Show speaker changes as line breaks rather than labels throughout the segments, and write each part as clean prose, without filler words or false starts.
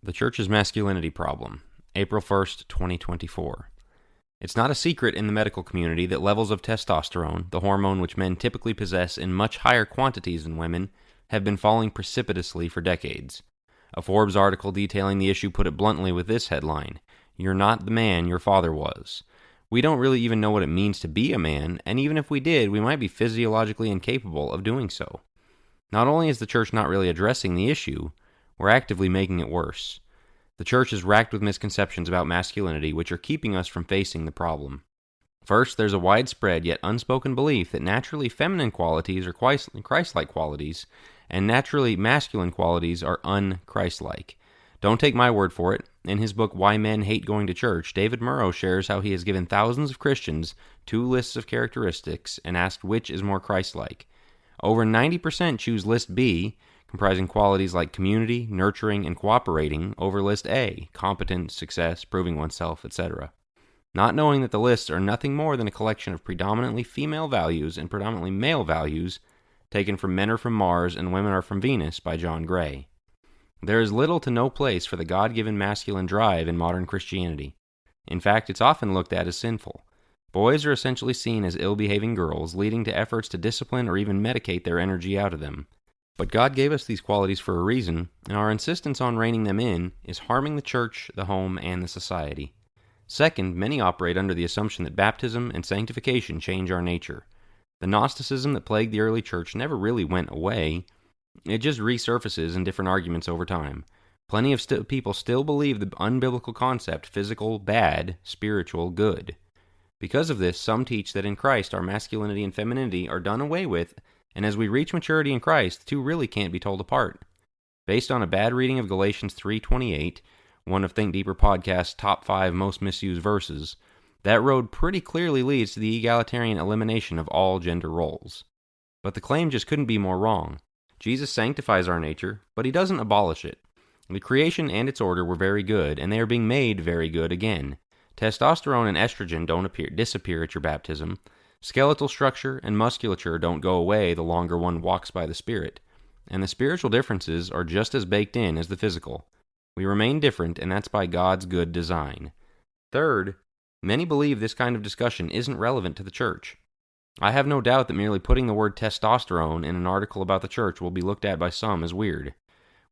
The Church's Masculinity Problem, April 1st, 2024. It's not a secret in the medical community that levels of testosterone, the hormone which men typically possess in much higher quantities than women, have been falling precipitously for decades. A Forbes article detailing the issue put it bluntly with this headline: "You're not the man your father was." We don't really even know what it means to be a man, and even if we did, we might be physiologically incapable of doing so. Not only is the church not really addressing the issue, we're actively making it worse. The church is racked with misconceptions about masculinity which are keeping us from facing the problem. First, there's a widespread yet unspoken belief that naturally feminine qualities are Christ-like qualities, and naturally masculine qualities are un-Christ-like. Don't take my word for it. In his book Why Men Hate Going to Church, David Murrow shares how he has given thousands of Christians 2 lists of characteristics and asked which is more Christ-like. Over 90% choose list B, comprising qualities like community, nurturing, and cooperating, over list A, competence, success, proving oneself, etc. Not knowing that the lists are nothing more than a collection of predominantly female values and predominantly male values taken from Men Are From Mars and Women Are From Venus by John Gray. There is little to no place for the God-given masculine drive in modern Christianity. In fact, it's often looked at as sinful. Boys are essentially seen as ill-behaving girls, leading to efforts to discipline or even medicate their energy out of them. But God gave us these qualities for a reason, and our insistence on reining them in is harming the church, the home, and the society. Second, many operate under the assumption that baptism and sanctification change our nature. The Gnosticism that plagued the early church never really went away. It just resurfaces in different arguments over time. Plenty of people still believe the unbiblical concept physical bad, spiritual good. Because of this, some teach that in Christ our masculinity and femininity are done away with, and as we reach maturity in Christ, the two really can't be told apart. Based on a bad reading of Galatians 3:28, one of Think Deeper podcast's top 5 most misused verses, that road pretty clearly leads to the egalitarian elimination of all gender roles. But the claim just couldn't be more wrong. Jesus sanctifies our nature, but he doesn't abolish it. The creation and its order were very good, and they are being made very good again. Testosterone and estrogen don't disappear at your baptism. Skeletal structure and musculature don't go away the longer one walks by the Spirit, and the spiritual differences are just as baked in as the physical. We remain different, and that's by God's good design. Third, many believe this kind of discussion isn't relevant to the church. I have no doubt that merely putting the word testosterone in an article about the church will be looked at by some as weird.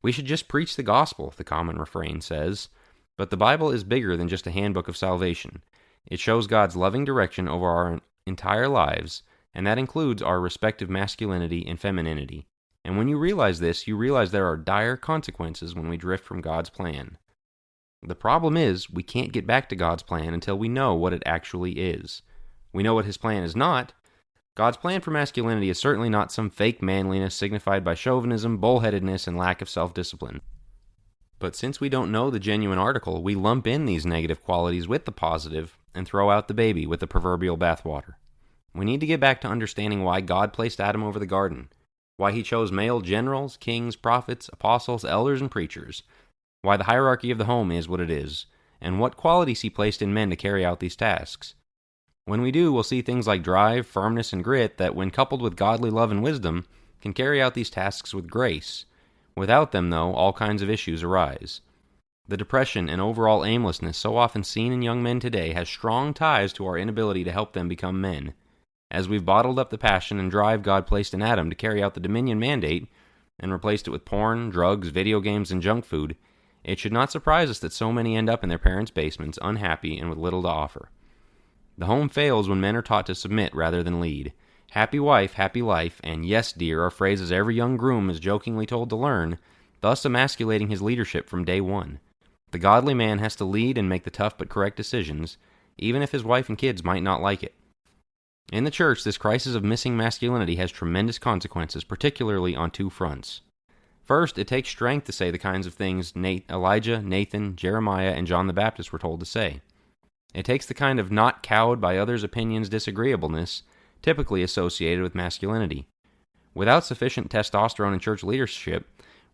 We should just preach the gospel, the common refrain says. But the Bible is bigger than just a handbook of salvation. It shows God's loving direction over our entire lives, and that includes our respective masculinity and femininity. And when you realize this, you realize there are dire consequences when we drift from God's plan. The problem is, we can't get back to God's plan until we know what it actually is. We know what his plan is not. God's plan for masculinity is certainly not some fake manliness signified by chauvinism, bullheadedness, and lack of self-discipline. But since we don't know the genuine article, we lump in these negative qualities with the positive and throw out the baby with the proverbial bathwater. We need to get back to understanding why God placed Adam over the garden, why he chose male generals, kings, prophets, apostles, elders, and preachers, why the hierarchy of the home is what it is, and what qualities he placed in men to carry out these tasks. When we do, we'll see things like drive, firmness, and grit that, when coupled with godly love and wisdom, can carry out these tasks with grace. Without them, though, all kinds of issues arise. The depression and overall aimlessness so often seen in young men today has strong ties to our inability to help them become men. As we've bottled up the passion and drive God placed in Adam to carry out the dominion mandate, and replaced it with porn, drugs, video games, and junk food, it should not surprise us that so many end up in their parents' basements unhappy and with little to offer. The home fails when men are taught to submit rather than lead. Happy wife, happy life, and yes, dear are phrases every young groom is jokingly told to learn, thus emasculating his leadership from day one. The godly man has to lead and make the tough but correct decisions, even if his wife and kids might not like it. In the church, this crisis of missing masculinity has tremendous consequences, particularly on 2 fronts. First, it takes strength to say the kinds of things Elijah, Nathan, Jeremiah, and John the Baptist were told to say. It takes the kind of not cowed by others' opinions disagreeableness typically associated with masculinity. Without sufficient testosterone in church leadership,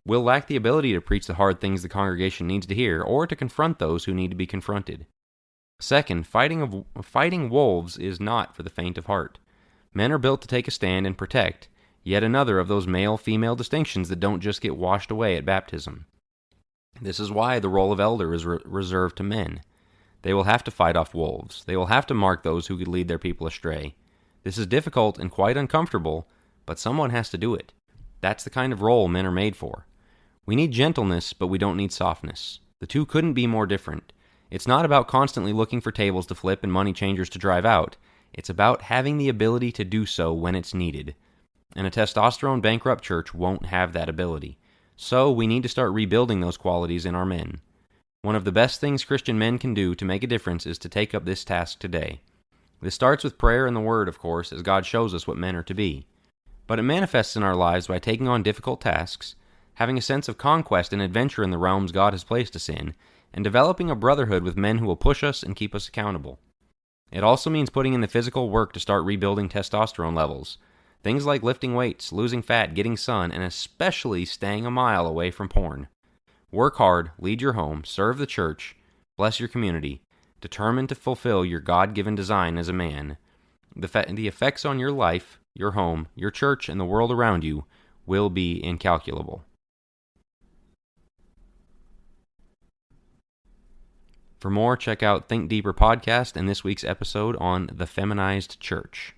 we'll lack the ability to preach the hard things the congregation needs to hear or to confront those who need to be confronted. Second, fighting wolves is not for the faint of heart. Men are built to take a stand and protect, yet another of those male-female distinctions that don't just get washed away at baptism. This is why the role of elder is reserved to men. They will have to fight off wolves. They will have to mark those who could lead their people astray. This is difficult and quite uncomfortable, but someone has to do it. That's the kind of role men are made for. We need gentleness, but we don't need softness. The two couldn't be more different. It's not about constantly looking for tables to flip and money changers to drive out. It's about having the ability to do so when it's needed. And a testosterone bankrupt church won't have that ability. So we need to start rebuilding those qualities in our men. One of the best things Christian men can do to make a difference is to take up this task today. This starts with prayer and the Word, of course, as God shows us what men are to be. But it manifests in our lives by taking on difficult tasks, having a sense of conquest and adventure in the realms God has placed us in, and developing a brotherhood with men who will push us and keep us accountable. It also means putting in the physical work to start rebuilding testosterone levels. Things like lifting weights, losing fat, getting sun, and especially staying a mile away from porn. Work hard, lead your home, serve the church, bless your community, determined to fulfill your God-given design as a man. The effects on your life, your home, your church, and the world around you will be incalculable. For more, check out Think Deeper podcast and this week's episode on the feminized church.